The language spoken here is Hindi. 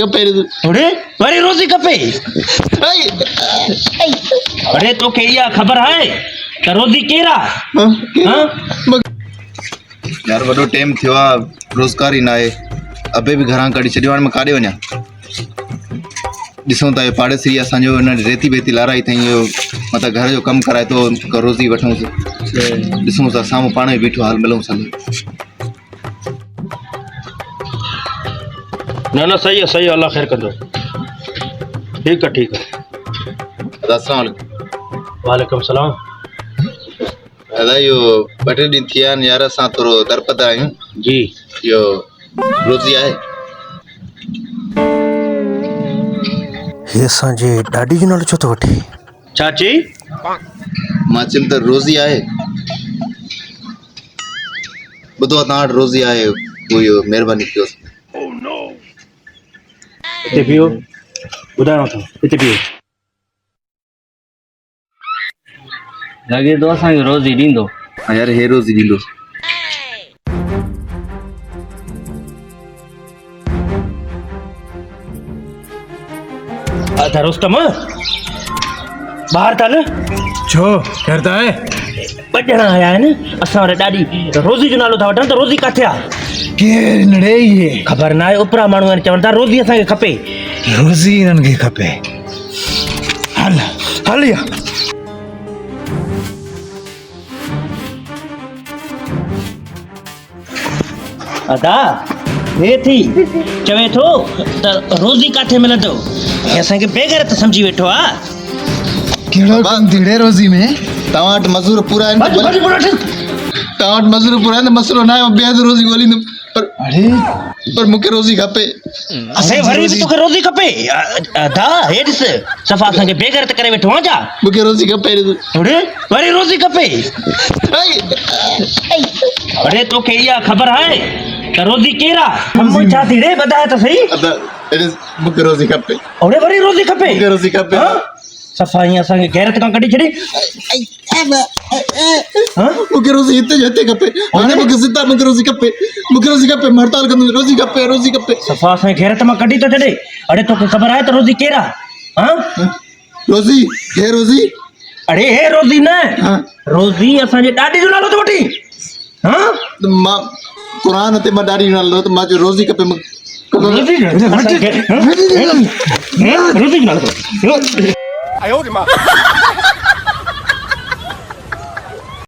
खपे अरे वरी रोज़ी खपे अरे तो के इहा ख़बर है त रोज़ी केरु आहे हाँ यार वॾो टाइम थियो आहे रोज़गार ई न आहे अबे बि घरां कढी छॾियो हाणे मां काॾे वञा ॾिसूं था पाड़ेसी असांजो हिन रेती वेती लाराई अथई इहो मतिलबु घर जो कमु कराए थो रोज़ी वठूंसि ॾिसूं था साम्हूं पाण ई बीठो हाल मिलूं हले न सही है अल्लाह ख़ैर कंदो ठीक है अस्सलाम वालेकुम वालेकुम सलाम दादा इहो ॿ टे ॾींहं थिया आहिनि यार असां थोरो दरपद आहियूं जी इहो रोज़ी आहे हे असांजे ॾाॾी जो नालो छो थो वठे चाची मां चयुमि त रोज़ी आहे ॿुधो तव्हां वटि रोज़ी आहे पोइ इहो महिरबानी कयोसि हिते बीहो ॿुधायांव थो हिते बीहो लॻे थो असांखे रोज़ी ॾींदो हा यार हे रोज़ी ॾींदो अच्छा रुस्तम ॿाहिरि था न छो करता है ॿ ॼणा आया आहिनि असां वटि ॾाढी रोज़ी जो नालो था वठनि त रोज़ी किथे आहे केर नड़े ये ख़बर न आहे उपरा माण्हू आहिनि चवनि था रोज़ी असांखे खपे रोज़ी इन्हनि खे खपे हल हल या अदा हे थी चवे थो त रोज़ी किथे मिलंदो हे असांखे बेग़ैरत सम्झी वेठो आहे कहिड़ो कमु थीड़े रोज़ी में तव्हां वटि मज़ूर पूरा आहिनि तव्हां वटि मज़ूर पूरा आहिनि त मसइलो न आहे ॿिए हंधि रोज़ी ॻोल्हींदुमि पर मूंखे रोज़ी खपे असां वरी बि तोखे रोज़ी खपे अदा हे ॾिस सफ़ा असांखे बेग़ैरत करे वेठो आहे छा मूंखे रोज़ी खपे अरे वरी रोज़ी खपे अरे तोखे इहा ख़बर आहे त रोज़ी केरु आहे कमु छा थी रे ॿुधाए त सही मूंखे रोज़ी खपे अरे वरी रोज़ी खपे मूंखे रोज़ी खपे सफ़ा ईअं असांखे गैरत खां कढी छॾी मूंखे रोज़ी हिते जो हिते खपे हाणे मूंखे सिधा मूंखे रोज़ी खपे मां हड़ताल कंदुमि रोज़ी खपे सफ़ा असांखे गैरत मां कढी थो छॾे अरे तोखे ख़बर आहे त रोज़ी केरु आहे हाँ रोज़ी हे रोज़ी अरे हे रोज़ी न रोज़ी असांजे ॾाॾी जो नालो थो वठी हाँ मां क़ुरान ते मां ॾाढी नालो त मां जो रोज़ी खपे रोज़ी जो नालो